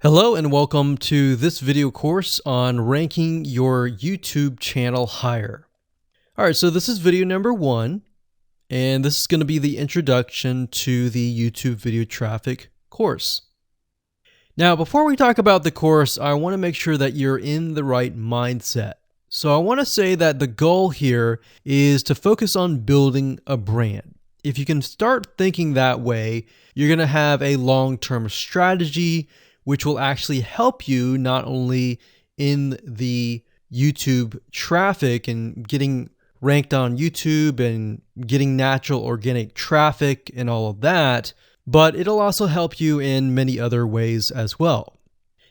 Hello and welcome to this video course on ranking your YouTube channel higher. All right, so this is video number 1, and this is going to be the introduction to the YouTube video traffic course. Now, before we talk about the course, I want to make sure that you're in the right mindset. So I want to say that the goal here is to focus on building a brand. If you can start thinking that way, you're going to have a long-term strategy which will actually help you not only in the YouTube traffic and getting ranked on YouTube and getting natural organic traffic and all of that, but it'll also help you in many other ways as well.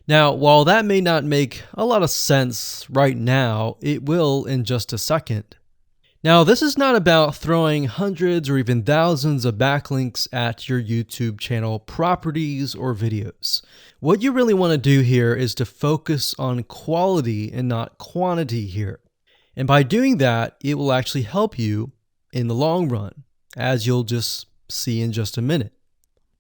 Now, while that may not make a lot of sense right now, it will in just a second. Now, this is not about throwing hundreds or even thousands of backlinks at your YouTube channel properties or videos. What you really want to do here is to focus on quality and not quantity here. And by doing that, it will actually help you in the long run, as you'll just see in just a minute.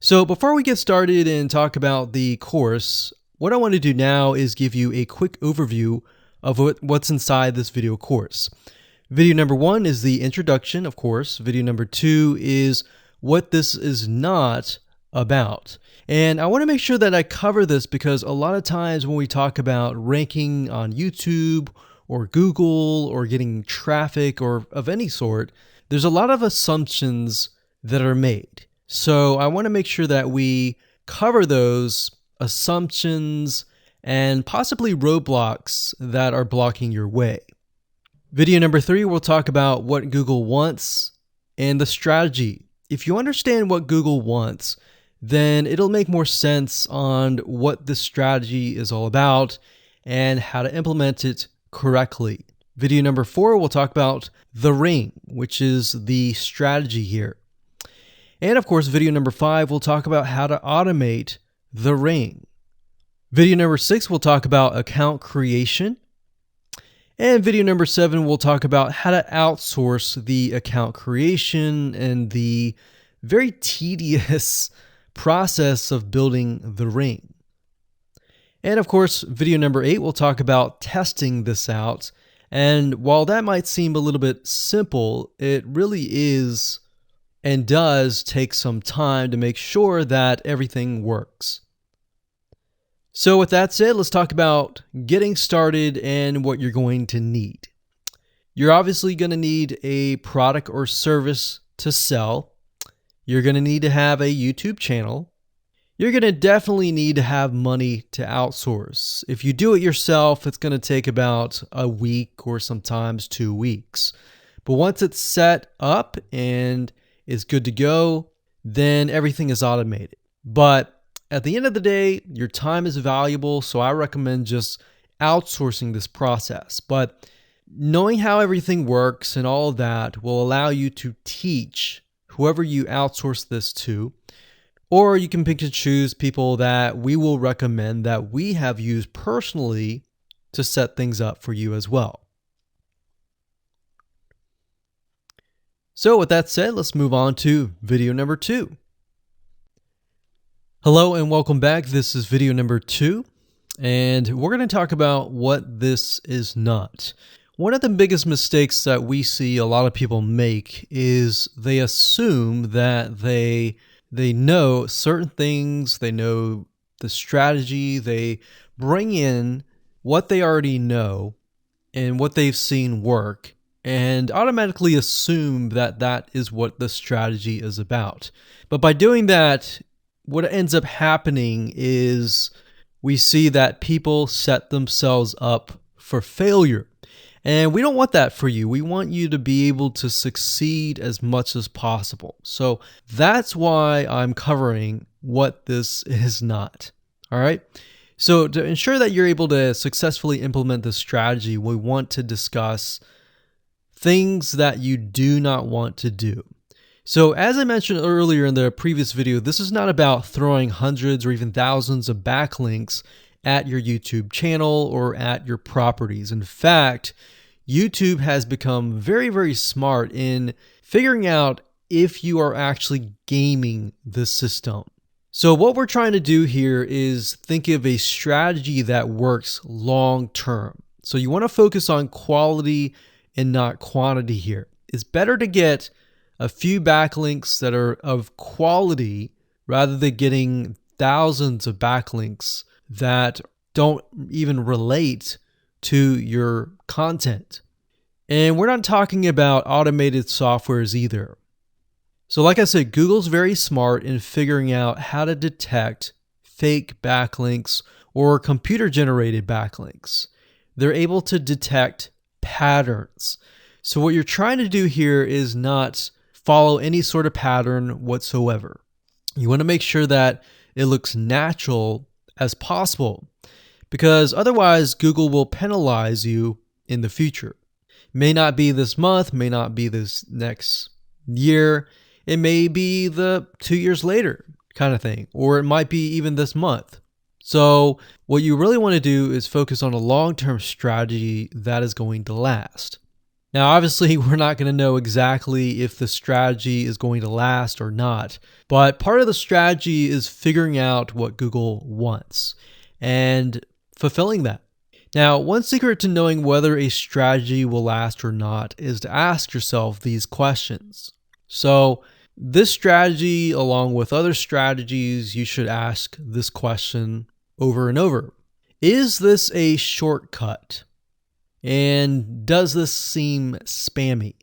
So before we get started and talk about the course, what I want to do now is give you a quick overview of what's inside this video course. Video number 1 is the introduction, of course. Video number 2 is what this is not about. And I want to make sure that I cover this because a lot of times when we talk about ranking on YouTube or Google or getting traffic or of any sort, there's a lot of assumptions that are made. So I want to make sure that we cover those assumptions and possibly roadblocks that are blocking your way. Video number 3, we'll talk about what Google wants and the strategy. If you understand what Google wants, then it'll make more sense on what this strategy is all about and how to implement it correctly. Video number 4, we'll talk about the ring, which is the strategy here. And of course, video number 5, we'll talk about how to automate the ring. Video number 6, we'll talk about account creation. And video number 7, we'll talk about how to outsource the account creation and the very tedious process of building the ring. And of course, video number 8, we'll talk about testing this out. And while that might seem a little bit simple, it really is and does take some time to make sure that everything works. So with that said, let's talk about getting started and what you're going to need. You're obviously going to need a product or service to sell. You're going to need to have a YouTube channel. You're going to definitely need to have money to outsource. If you do it yourself, it's going to take about a week or sometimes 2 weeks. But once it's set up and is good to go, then everything is automated. But at the end of the day, your time is valuable, so I recommend just outsourcing this process. But knowing how everything works and all of that will allow you to teach whoever you outsource this to, or you can pick and choose people that we will recommend that we have used personally to set things up for you as well. So with that said, let's move on to video number 2. Hello and welcome back. This is video number 2, and we're going to talk about what this is not. One of the biggest mistakes that we see a lot of people make is they assume that they know certain things, they know the strategy, they bring in what they already know and what they've seen work, and automatically assume that that is what the strategy is about. But by doing that, what ends up happening is we see that people set themselves up for failure. And we don't want that for you. We want you to be able to succeed as much as possible. So that's why I'm covering what this is not. All right. So to ensure that you're able to successfully implement this strategy, we want to discuss things that you do not want to do. So as I mentioned earlier in the previous video, this is not about throwing hundreds or even thousands of backlinks at your YouTube channel or at your properties. In fact, YouTube has become very, very smart in figuring out if you are actually gaming the system. So what we're trying to do here is think of a strategy that works long term. So you want to focus on quality and not quantity here. It's better to get a few backlinks that are of quality rather than getting thousands of backlinks that don't even relate to your content. And we're not talking about automated softwares either. So like I said, Google's very smart in figuring out how to detect fake backlinks or computer-generated backlinks. They're able to detect patterns. So what you're trying to do here is not follow any sort of pattern whatsoever. You want to make sure that it looks natural as possible, because otherwise Google will penalize you in the future. May not be this month, may not be this next year. It may be the 2 years later kind of thing, or it might be even this month. So what you really want to do is focus on a long-term strategy that is going to last. Now, obviously, we're not going to know exactly if the strategy is going to last or not, but part of the strategy is figuring out what Google wants and fulfilling that. Now, one secret to knowing whether a strategy will last or not is to ask yourself these questions. So this strategy, along with other strategies, you should ask this question over and over. Is this a shortcut? And does this seem spammy?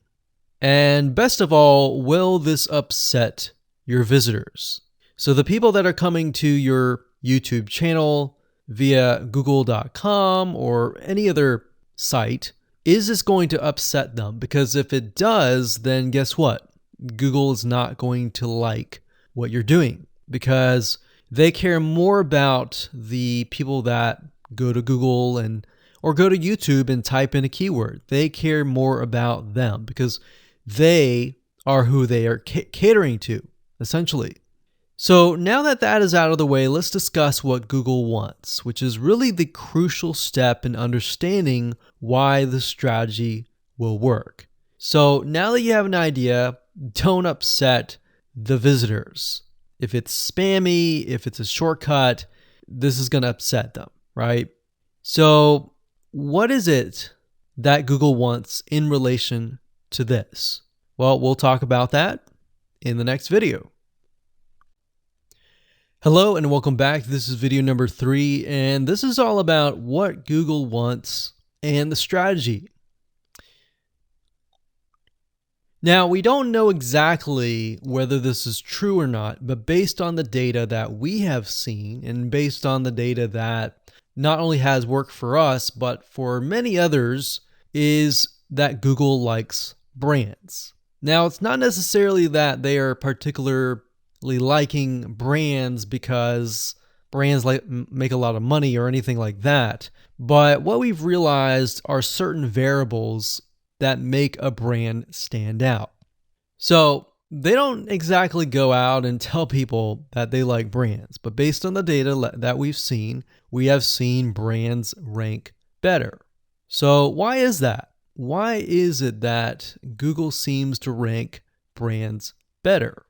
And best of all, will this upset your visitors? So the people that are coming to your YouTube channel via google.com or any other site, is this going to upset them? Because if it does, then guess what? Google is not going to like what you're doing, because they care more about the people that go to Google or go to YouTube and type in a keyword. They care more about them because they are who they are catering to, essentially. So now that that is out of the way, let's discuss what Google wants, which is really the crucial step in understanding why the strategy will work. So now that you have an idea, don't upset the visitors. If it's spammy, if it's a shortcut, this is going to upset them, right? So what is it that Google wants in relation to this? Well, we'll talk about that in the next video. Hello and welcome back. This is video number 3, and this is all about what Google wants and the strategy. Now, we don't know exactly whether this is true or not, but based on the data that we have seen and based on the data that not only has worked for us, but for many others, is that Google likes brands. Now, it's not necessarily that they are particularly liking brands because brands make a lot of money or anything like that, but what we've realized are certain variables that make a brand stand out. So they don't exactly go out and tell people that they like brands, but based on the data that we've seen, we have seen brands rank better. So why is that? Why is it that Google seems to rank brands better?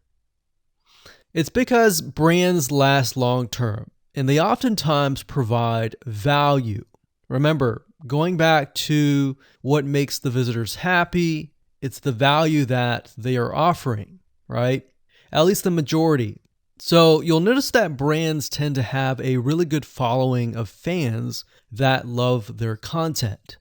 It's because brands last long term, and they oftentimes provide value. Remember, going back to what makes the visitors happy, it's the value that they are offering, right? At least the majority. So you'll notice that brands tend to have a really good following of fans that love their content.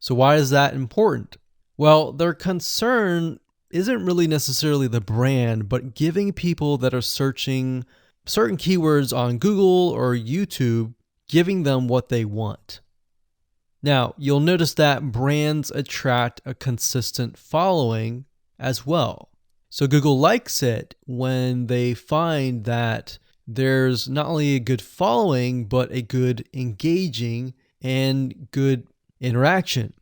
So why is that important? Well, their concern isn't really necessarily the brand, but giving people that are searching certain keywords on Google or YouTube, giving them what they want. Now, you'll notice that brands attract a consistent following as well. So Google likes it when they find that there's not only a good following, but a good engaging and good interaction.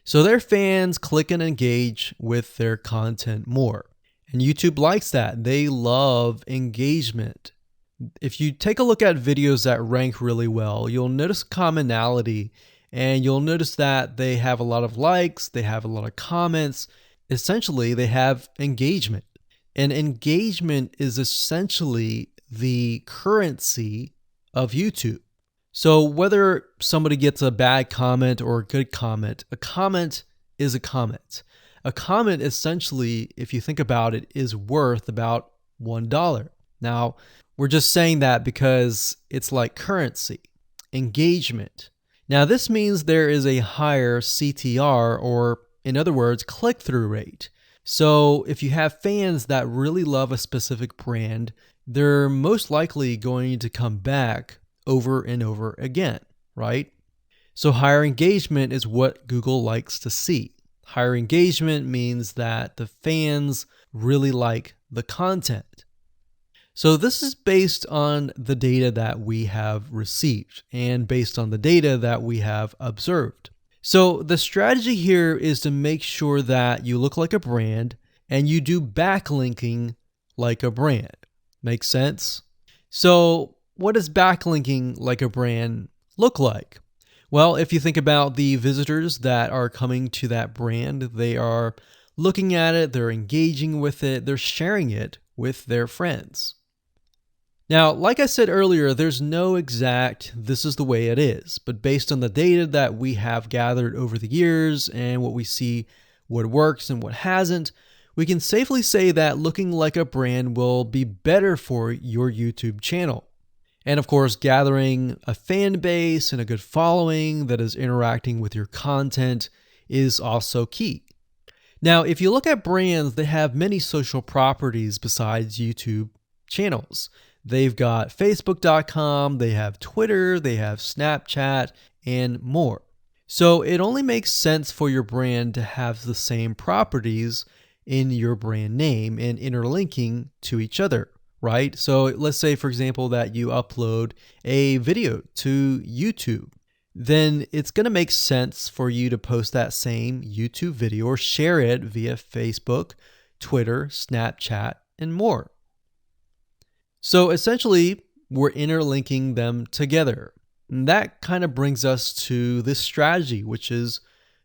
So their fans click and engage with their content more. And YouTube likes that. They love engagement. If you take a look at videos that rank really well, you'll notice commonality, and you'll notice that they have a lot of likes, they have a lot of comments. Essentially, they have engagement. And engagement is essentially the currency of YouTube. So whether somebody gets a bad comment or a good comment, a comment is a comment. A comment essentially, if you think about it, is worth about $1. Now, we're just saying that because it's like currency, engagement. Now, this means there is a higher CTR, or in other words, click-through rate. So if you have fans that really love a specific brand, they're most likely going to come back over and over again, right? So higher engagement is what Google likes to see. Higher engagement means that the fans really like the content. So this is based on the data that we have received and based on the data that we have observed. So the strategy here is to make sure that you look like a brand and you do backlinking like a brand. Make sense? So what does backlinking like a brand look like? Well, if you think about the visitors that are coming to that brand, they are looking at it, they're engaging with it, they're sharing it with their friends. Now, like I said earlier, there's no exact this is the way it is, but based on the data that we have gathered over the years and what we see what works and what hasn't, we can safely say that looking like a brand will be better for your YouTube channel. And of course, gathering a fan base and a good following that is interacting with your content is also key. Now, if you look at brands, they have many social properties besides YouTube channels. They've got Facebook.com, they have Twitter, they have Snapchat, and more. So it only makes sense for your brand to have the same properties in your brand name and interlinking to each other, right? So let's say, for example, that you upload a video to YouTube. Then it's going to make sense for you to post that same YouTube video or share it via Facebook, Twitter, Snapchat, and more. So essentially, we're interlinking them together. And that kind of brings us to this strategy, which is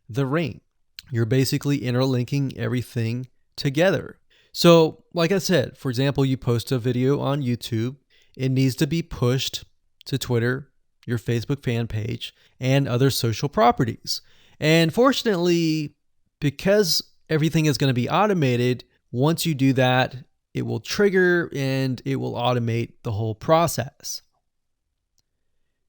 the ring. You're basically interlinking everything together. So like I said, for example, you post a video on YouTube, it needs to be pushed to Twitter, your Facebook fan page, and other social properties. And fortunately, because everything is going to be automated, once you do that, it will trigger and it will automate the whole process.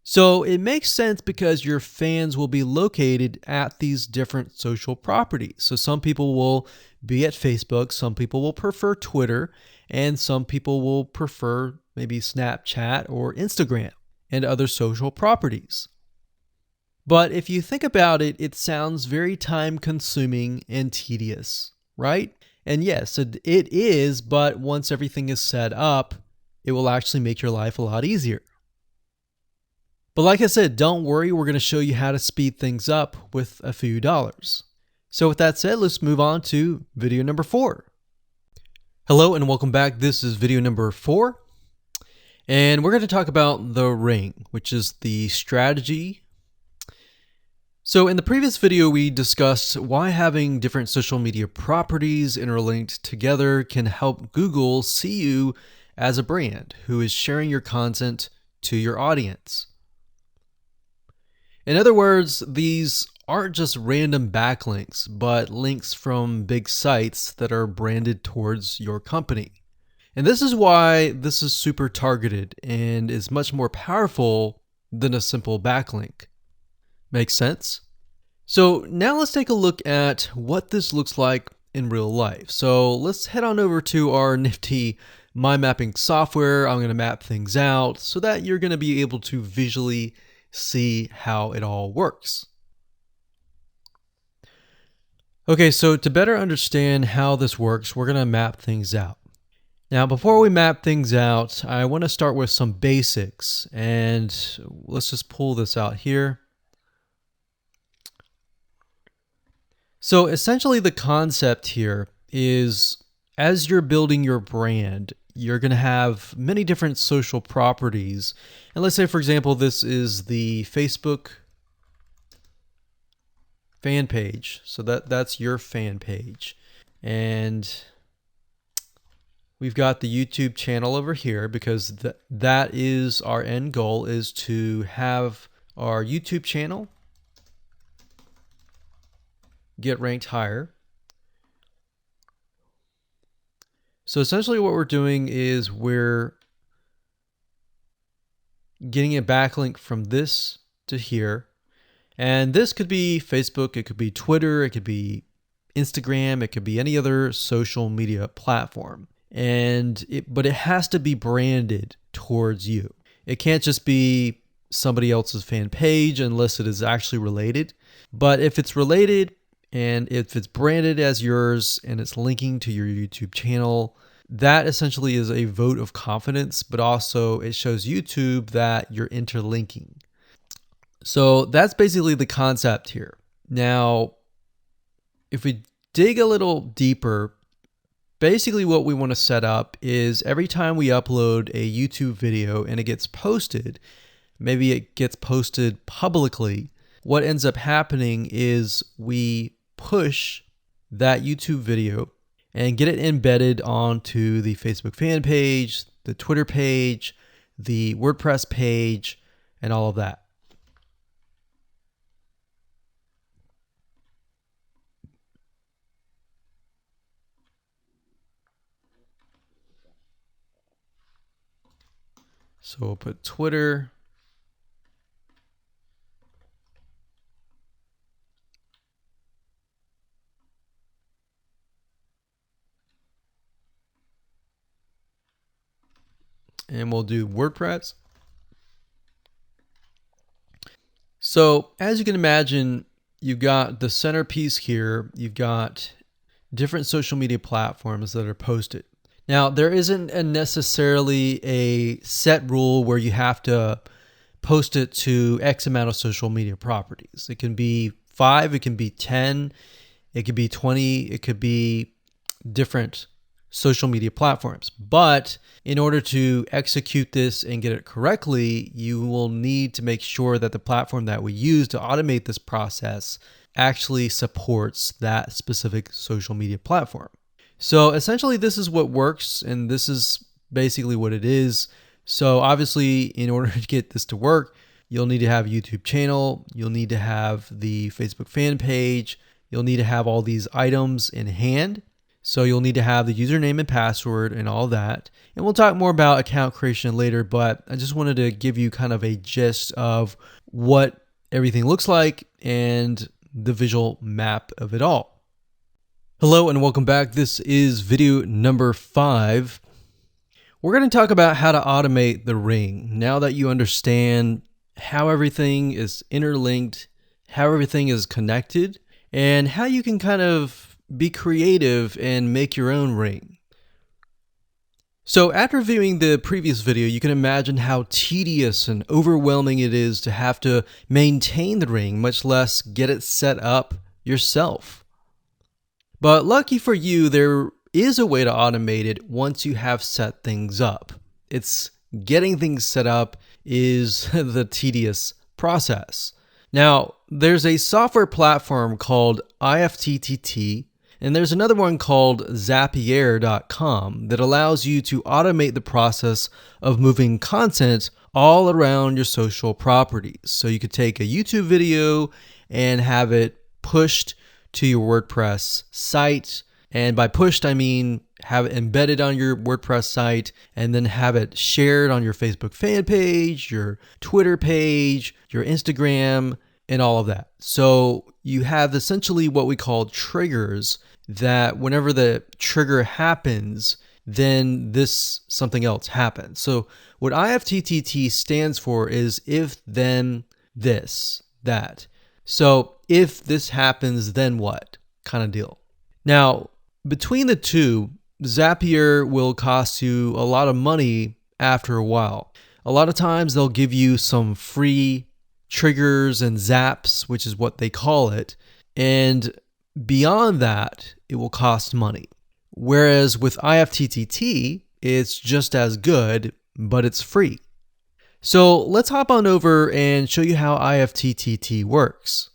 So it makes sense because your fans will be located at these different social properties. So some people will be at Facebook, some people will prefer Twitter, and some people will prefer maybe Snapchat or Instagram and other social properties. But if you think about it, it sounds very time consuming and tedious, right? And yes, it is, but once everything is set up, it will actually make your life a lot easier. But like I said, don't worry, we're going to show you how to speed things up with a few dollars. So with that said, let's move on to video number 4. Hello and welcome back. This is video number 4. And we're going to talk about the ring, which is the strategy. So in the previous video, we discussed why having different social media properties interlinked together can help Google see you as a brand who is sharing your content to your audience. In other words, these aren't just random backlinks, but links from big sites that are branded towards your company. And this is why this is super targeted and is much more powerful than a simple backlink. Makes sense? So now let's take a look at what this looks like in real life. So let's head on over to our nifty mind mapping software. I'm going to map things out so that you're going to be able to visually see how it all works. Okay, so to better understand how this works, we're going to map things out. Now, before we map things out, I want to start with some basics, and let's just pull this out here. So essentially the concept here is as you're building your brand, you're going to have many different social properties. And let's say, for example, this is the Facebook fan page. So that's your fan page. And we've got the YouTube channel over here because that is our end goal, is to have our YouTube channel get ranked higher. So essentially what we're doing is we're getting a backlink from this to here. And this could be Facebook, it could be Twitter, it could be Instagram, it could be any other social media platform. But it has to be branded towards you. It can't just be somebody else's fan page unless it is actually related. But if it's related and if it's branded as yours and it's linking to your YouTube channel, that essentially is a vote of confidence, but also it shows YouTube that you're interlinking. So that's basically the concept here. Now, if we dig a little deeper, basically what we want to set up is every time we upload a YouTube video and it gets posted, maybe it gets posted publicly, what ends up happening is we push that YouTube video and get it embedded onto the Facebook fan page, the Twitter page, the WordPress page, and all of that. So we'll put Twitter. And we'll do WordPress. So as you can imagine, you've got the centerpiece here. You've got different social media platforms that are posted. Now, there isn't necessarily a set rule where you have to post it to X amount of social media properties. It can be 5, it can be 10, it could be 20, it could be different social media platforms. But in order to execute this and get it correctly, you will need to make sure that the platform that we use to automate this process actually supports that specific social media platform. So essentially this is what works, and this is basically what it is. So obviously in order to get this to work, you'll need to have a YouTube channel, you'll need to have the Facebook fan page, you'll need to have all these items in hand. So you'll need to have the username and password and all that. And we'll talk more about account creation later, but I just wanted to give you kind of a gist of what everything looks like and the visual map of it all. Hello and welcome back. This is video number 5. We're going to talk about how to automate the ring. Now that you understand how everything is interlinked, how everything is connected, and how you can kind of be creative and make your own ring. So after viewing the previous video, you can imagine how tedious and overwhelming it is to have to maintain the ring, much less get it set up yourself. But lucky for you, there is a way to automate it once you have set things up. It's getting things set up is the tedious process. Now, there's a software platform called IFTTT, and there's another one called Zapier.com that allows you to automate the process of moving content all around your social properties. So you could take a YouTube video and have it pushed to your WordPress site. And by pushed, I mean have it embedded on your WordPress site and then have it shared on your Facebook fan page, your Twitter page, your Instagram, and all of that. So you have essentially what we call triggers that whenever the trigger happens, then something else happens. So what IFTTT stands for is if, then, this, that. So if this happens, then what kind of deal. Now, between the two, Zapier will cost you a lot of money after a while. A lot of times they'll give you some free triggers and zaps, which is what they call it. And beyond that, it will cost money. Whereas with IFTTT, it's just as good, but it's free. So let's hop on over and show you how IFTTT works.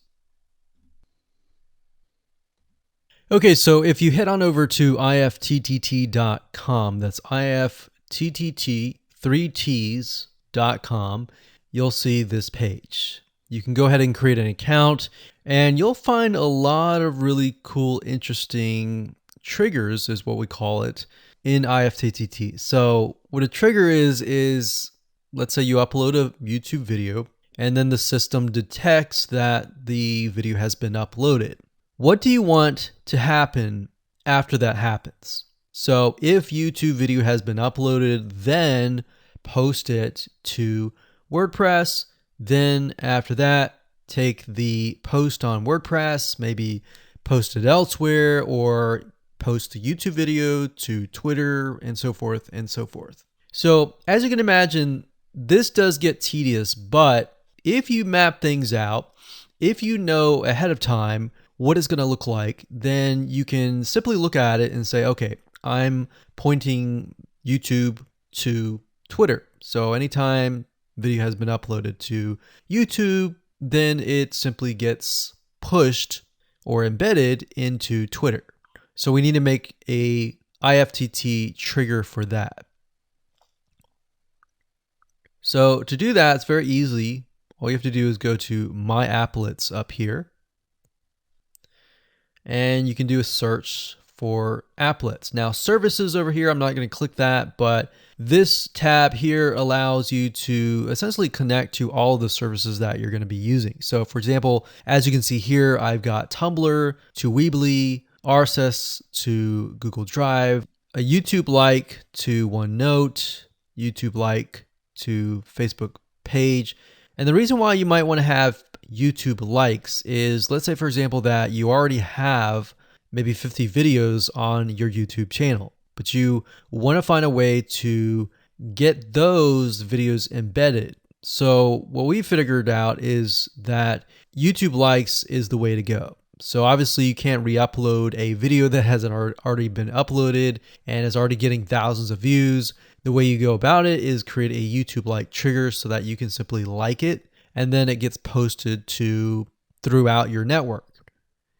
Okay, so if you head on over to ifttt.com, that's ifttt, 3ts.com, you'll see this page. You can go ahead and create an account, and you'll find a lot of really cool, interesting triggers, is what we call it, in ifttt. So what a trigger is let's say you upload a YouTube video, and then the system detects that the video has been uploaded. What do you want to happen after that happens? So if YouTube video has been uploaded, then post it to WordPress. Then after that, take the post on WordPress, maybe post it elsewhere, or post the YouTube video to Twitter, and so forth and so forth. So as you can imagine, this does get tedious, but if you map things out, if you know ahead of time what it's going to look like, then you can simply look at it and say, okay, I'm pointing YouTube to Twitter. So anytime video has been uploaded to YouTube, then it simply gets pushed or embedded into Twitter. So we need to make a IFTT trigger for that. So to do that, it's very easy. All you have to do is go to My Applets up here, and you can do a search for applets. Now services over here, I'm not going to click that, but this tab here allows you to essentially connect to all of the services that you're going to be using. So for example, as you can see here, I've got Tumblr to Weebly, RSS to Google Drive, a YouTube like to OneNote, YouTube like to Facebook page. And the reason why you might want to have YouTube likes is, let's say for example that you already have maybe 50 videos on your YouTube channel, but you want to find a way to get those videos embedded. So what we figured out is that YouTube likes is the way to go. So obviously you can't re-upload a video that hasn't already been uploaded and is already getting thousands of views. The way you go about it is create a YouTube like trigger so that you can simply like it, and then it gets posted to throughout your network.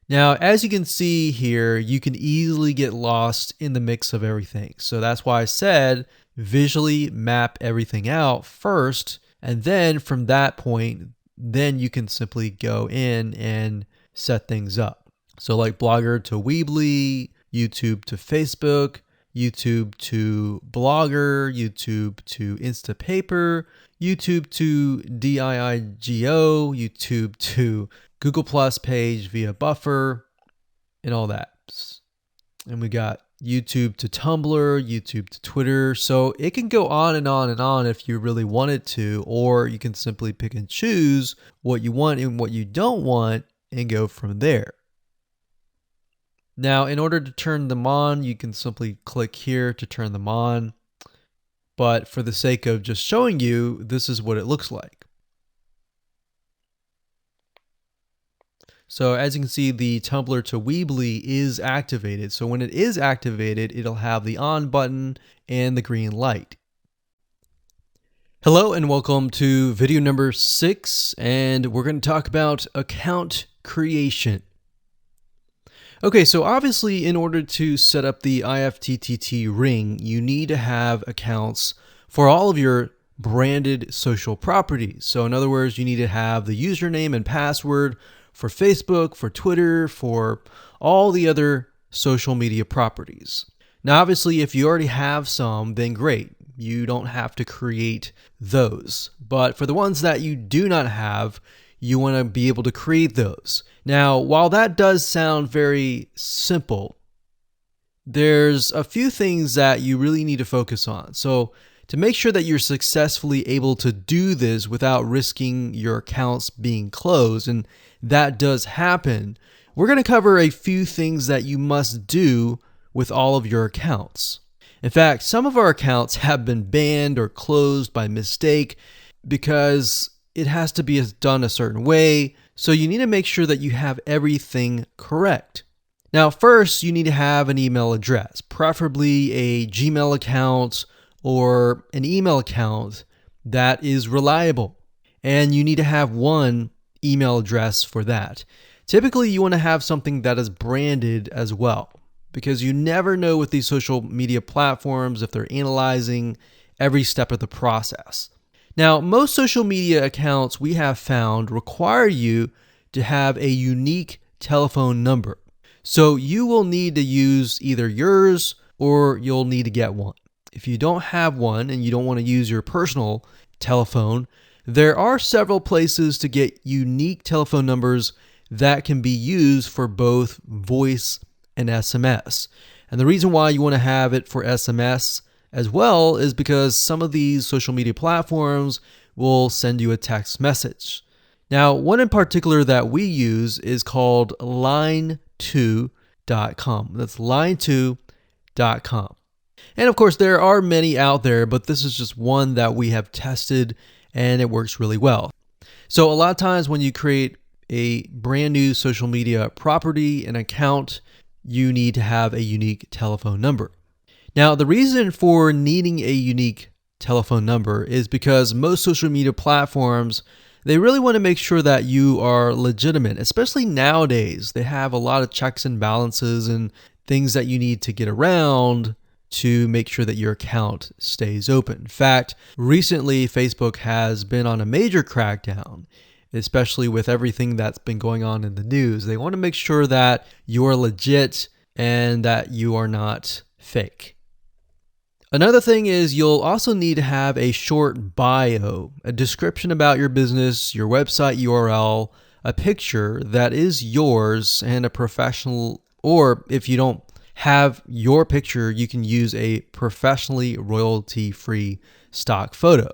Now, as you can see here, you can easily get lost in the mix of everything. So that's why I said visually map everything out first, and then from that point, then you can simply go in and set things up. So like Blogger to Weebly, YouTube to Facebook, YouTube to Blogger, YouTube to Instapaper, YouTube to DIIGO, YouTube to Google Plus page via Buffer, and all that. And we got YouTube to Tumblr, YouTube to Twitter. So it can go on and on and on if you really wanted to, or you can simply pick and choose what you want and what you don't want and go from there. Now, in order to turn them on, you can simply click here to turn them on. But for the sake of just showing you, this is what it looks like. So as you can see, the Tumblr to Weebly is activated. So when it is activated, it'll have the on button and the green light. Hello and welcome to video number 6, and we're going to talk about account creation. Okay, so obviously in order to set up the IFTTT ring, you need to have accounts for all of your branded social properties. So in other words, you need to have the username and password for Facebook, for Twitter, for all the other social media properties. Now, obviously, if you already have some, then great. You don't have to create those. But for the ones that you do not have, you want to be able to create those. Now, while that does sound very simple, there's a few things that you really need to focus on. So to make sure that you're successfully able to do this without risking your accounts being closed, and that does happen, we're going to cover a few things that you must do with all of your accounts. In fact, some of our accounts have been banned or closed by mistake because it has to be done a certain way. So you need to make sure that you have everything correct. Now, first, you need to have an email address, preferably a Gmail account or an email account that is reliable. And you need to have one email address for that. Typically, you want to have something that is branded as well, because you never know with these social media platforms if they're analyzing every step of the process. Now, most social media accounts we have found require you to have a unique telephone number. So you will need to use either yours or you'll need to get one. If you don't have one and you don't want to use your personal telephone, there are several places to get unique telephone numbers that can be used for both voice and SMS. And the reason why you want to have it for SMS as well is because some of these social media platforms will send you a text message. Now, one in particular that we use is called line2.com. That's line2.com. And of course, there are many out there, but this is just one that we have tested and it works really well. So a lot of times when you create a brand new social media property, an account, you need to have a unique telephone number. Now, the reason for needing a unique telephone number is because most social media platforms, they really want to make sure that you are legitimate, especially nowadays. They have a lot of checks and balances and things that you need to get around to make sure that your account stays open. In fact, recently Facebook has been on a major crackdown, especially with everything that's been going on in the news. They want to make sure that you are legit and that you are not fake. Another thing is you'll also need to have a short bio, a description about your business, your website URL, a picture that is yours, and a professional, or if you don't have your picture, you can use a professionally royalty-free stock photo.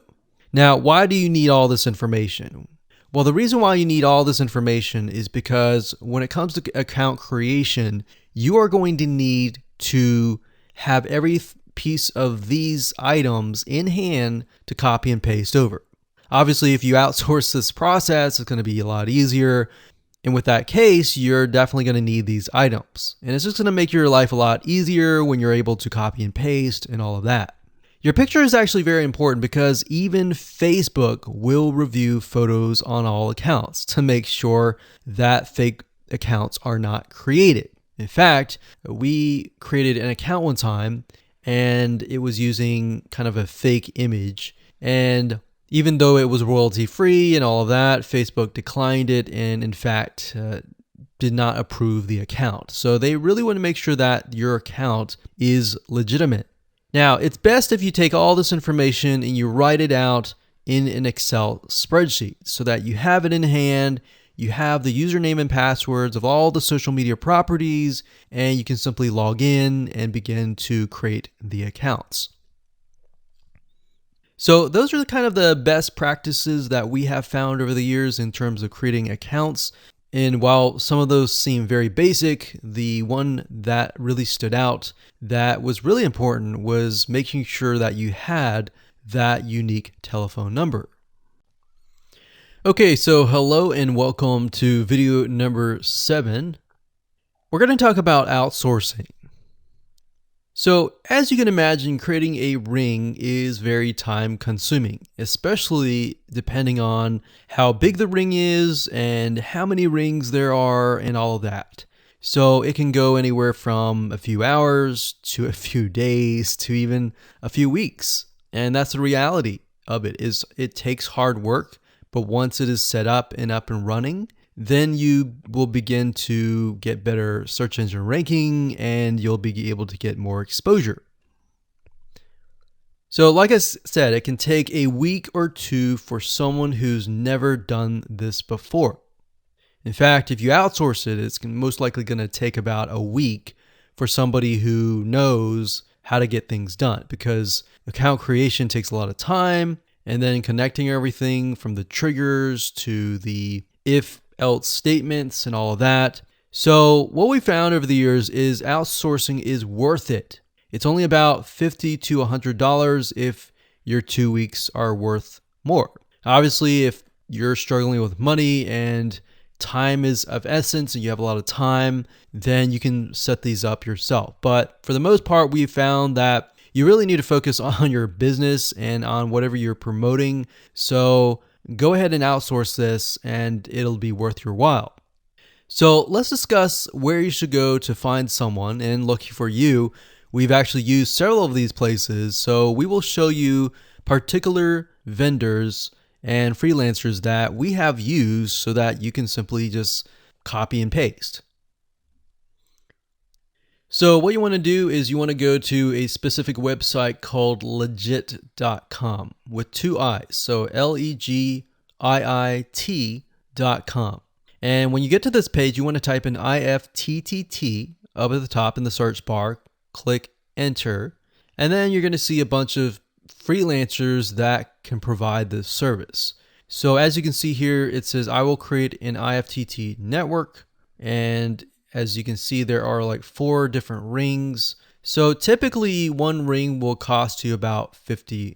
Now, why do you need all this information? Well, the reason why you need all this information is because when it comes to account creation, you are going to need to have every piece of these items in hand to copy and paste over. Obviously, if you outsource this process, it's going to be a lot easier. And with that case, you're definitely going to need these items. And it's just going to make your life a lot easier when you're able to copy and paste and all of that. Your picture is actually very important because even Facebook will review photos on all accounts to make sure that fake accounts are not created. In fact, we created an account one time and it was using kind of a fake image. And even though it was royalty free and all of that, Facebook declined it and in fact did not approve the account. So they really want to make sure that your account is legitimate. Now, it's best if you take all this information and you write it out in an Excel spreadsheet so that you have it in hand, you have the username and passwords of all the social media properties, and you can simply log in and begin to create the accounts. So those are kind of the best practices that we have found over the years in terms of creating accounts. And while some of those seem very basic, the one that really stood out that was really important was making sure that you had that unique telephone number. Okay, so hello and welcome to video number 7. We're going to talk about outsourcing. So as you can imagine, creating a ring is very time consuming, especially depending on how big the ring is and how many rings there are and all of that. So it can go anywhere from a few hours to a few days to even a few weeks. And that's the reality of it, is it takes hard work, but once it is set up and running, then you will begin to get better search engine ranking and you'll be able to get more exposure. So like I said, it can take a week or two for someone who's never done this before. In fact, if you outsource it, it's most likely going to take about a week for somebody who knows how to get things done, because account creation takes a lot of time, and then connecting everything from the triggers to the if else statements and all of that. So what we found over the years is outsourcing is worth it. It's only about $50 to $100 if your 2 weeks are worth more. Obviously, if you're struggling with money and time is of essence and you have a lot of time, then you can set these up yourself. But for the most part, we've found that you really need to focus on your business and on whatever you're promoting. So go ahead and outsource this and it'll be worth your while. So let's discuss where you should go to find someone, and lucky for you, we've actually used several of these places. So we will show you particular vendors and freelancers that we have used so that you can simply just copy and paste. So what you want to do is you want to go to a specific website called legit.com with two I's. So LEGIIT.com. And when you get to this page, you want to type in IFTTT up at the top in the search bar, click enter, and then you're going to see a bunch of freelancers that can provide this service. So as you can see here, it says I will create an IFTT network, and as you can see, there are like 4 different rings. So typically one ring will cost you about $50.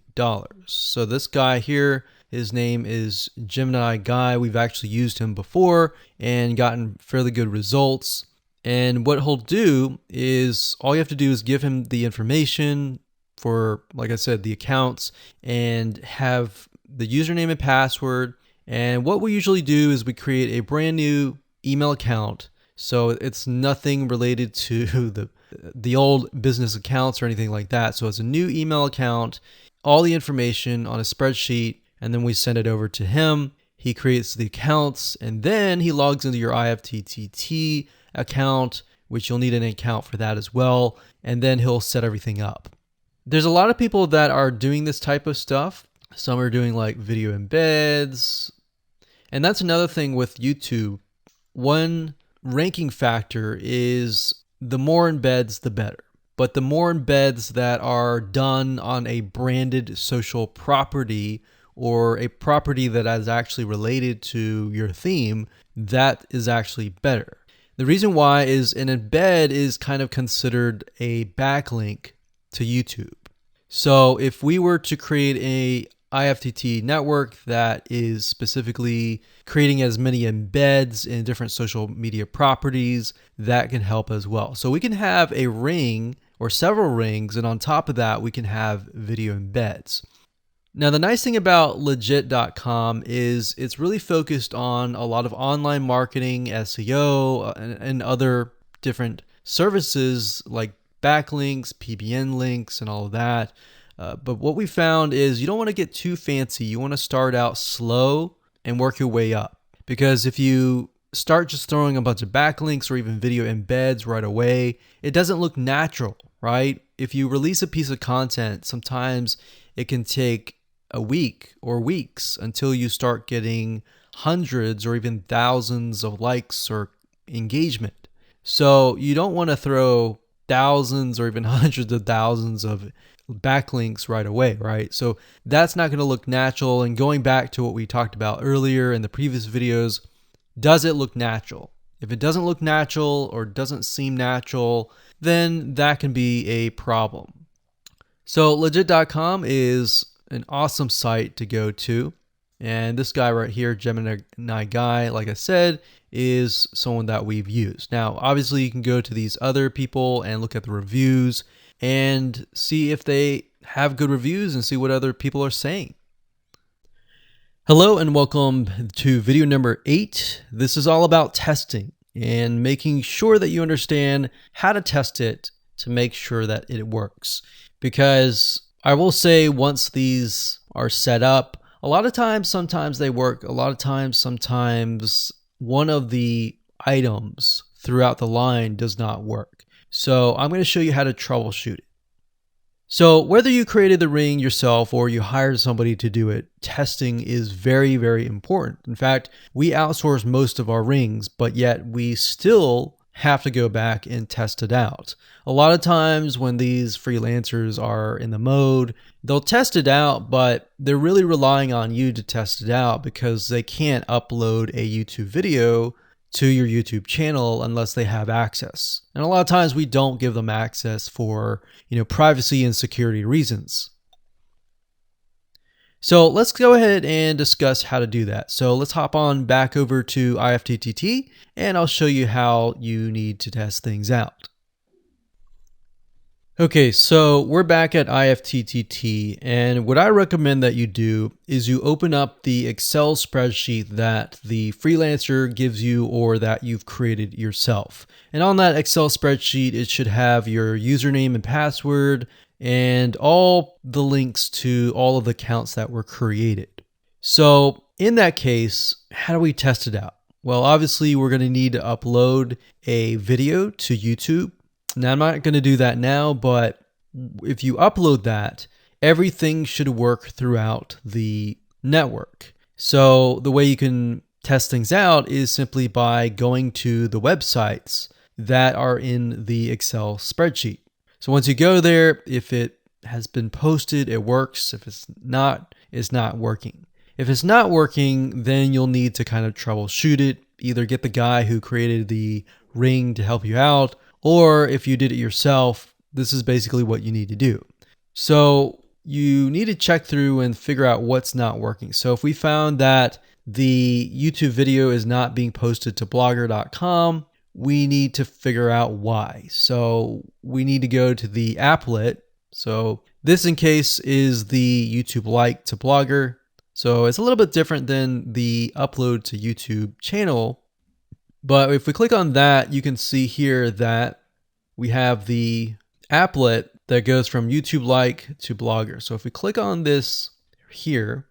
So this guy here, his name is Gemini Guy. We've actually used him before and gotten fairly good results. And what he'll do is all you have to do is give him the information for, like I said, the accounts, and have the username and password. And what we usually do is we create a brand new email account. So it's nothing related to the old business accounts or anything like that. So it's a new email account, all the information on a spreadsheet, and then we send it over to him. He creates the accounts, and then he logs into your IFTTT account, which you'll need an account for that as well, and then he'll set everything up. There's a lot of people that are doing this type of stuff. Some are doing like video embeds, and that's another thing with YouTube. One ranking factor is the more embeds, the better. But the more embeds that are done on a branded social property or a property that is actually related to your theme, that is actually better. The reason why is an embed is kind of considered a backlink to YouTube. So if we were to create a IFTT network that is specifically creating as many embeds in different social media properties, that can help as well. So we can have a ring or several rings, and on top of that, we can have video embeds. Now, the nice thing about legit.com is it's really focused on a lot of online marketing, SEO, and other different services like backlinks, PBN links, and all of that. But what we found is you don't want to get too fancy. You want to start out slow and work your way up. Because if you start just throwing a bunch of backlinks or even video embeds right away, it doesn't look natural, right? If you release a piece of content, sometimes it can take a week or weeks until you start getting hundreds or even thousands of likes or engagement. So you don't want to throw thousands or even hundreds of thousands of backlinks right away, right? So that's not going to look natural. And going back to what we talked about earlier in the previous videos, does it look natural? If it doesn't look natural or doesn't seem natural, then that can be a problem. So legit.com is an awesome site to go to. And this guy right here, Gemini Guy, like I said, is someone that we've used. Now, obviously, you can go to these other people and look at the reviews and see if they have good reviews and see what other people are saying. Hello and welcome to video number 8. This is all about testing and making sure that you understand how to test it to make sure that it works. Because I will say, once these are set up, a lot of times, sometimes they work. A lot of times, sometimes one of the items throughout the line does not work. So I'm going to show you how to troubleshoot it. So whether you created the ring yourself or you hired somebody to do it, testing is very, very important. In fact, we outsource most of our rings, but yet we still have to go back and test it out. A lot of times when these freelancers are in the mode, they'll test it out, but they're really relying on you to test it out because they can't upload a YouTube video to your YouTube channel unless they have access. And a lot of times we don't give them access for, privacy and security reasons. So let's go ahead and discuss how to do that. So let's hop on back over to IFTTT and I'll show you how you need to test things out. Okay, so we're back at IFTTT, and what I recommend that you do is you open up the Excel spreadsheet that the freelancer gives you or that you've created yourself. And on that Excel spreadsheet, it should have your username and password and all the links to all of the accounts that were created. So in that case, how do we test it out? Well, obviously, we're going to need to upload a video to YouTube. Now, I'm not going to do that now, but if you upload that, everything should work throughout the network. So the way you can test things out is simply by going to the websites that are in the Excel spreadsheet. So once you go there, if it has been posted, it works. If it's not working. If it's not working, then you'll need to kind of troubleshoot it. Either get the guy who created the ring to help you out, or if you did it yourself, this is basically what you need to do. So you need to check through and figure out what's not working. So if we found that the YouTube video is not being posted to blogger.com, we need to figure out why. So we need to go to the applet. So this in case is the YouTube like to Blogger. So it's a little bit different than the upload to YouTube channel. But if we click on that, you can see here that we have the applet that goes from YouTube like to Blogger. So if we click on this here,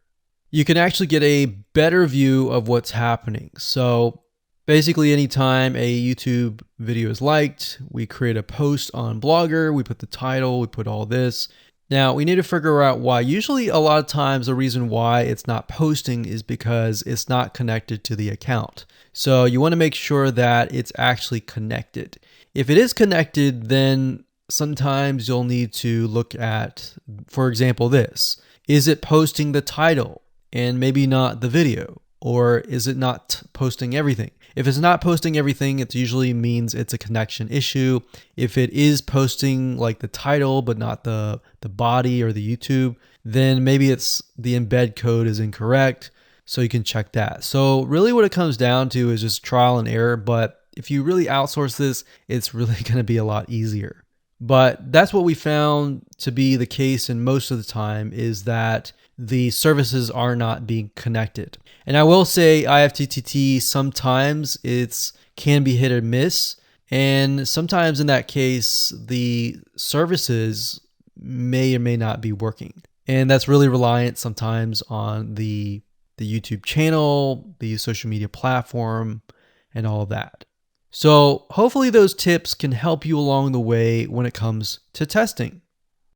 you can actually get a better view of what's happening. So basically anytime a YouTube video is liked, we create a post on Blogger, we put the title, we put all this. Now we need to figure out why. Usually a lot of times the reason why it's not posting is because it's not connected to the account. So you want to make sure that it's actually connected. If it is connected, then sometimes you'll need to look at, for example, this. Is it posting the title and maybe not the video? Or is it not posting everything? If it's not posting everything, it usually means it's a connection issue. If it is posting like the title, but not the body or the YouTube, then maybe it's the embed code is incorrect. So you can check that. So really what it comes down to is just trial and error. But if you really outsource this, it's really going to be a lot easier. But that's what we found to be the case in most of the time, is that the services are not being connected. And I will say IFTTT, sometimes it's can be hit or miss. And sometimes in that case, the services may or may not be working. And that's really reliant sometimes on the YouTube channel, the social media platform, and all of that. So hopefully those tips can help you along the way when it comes to testing.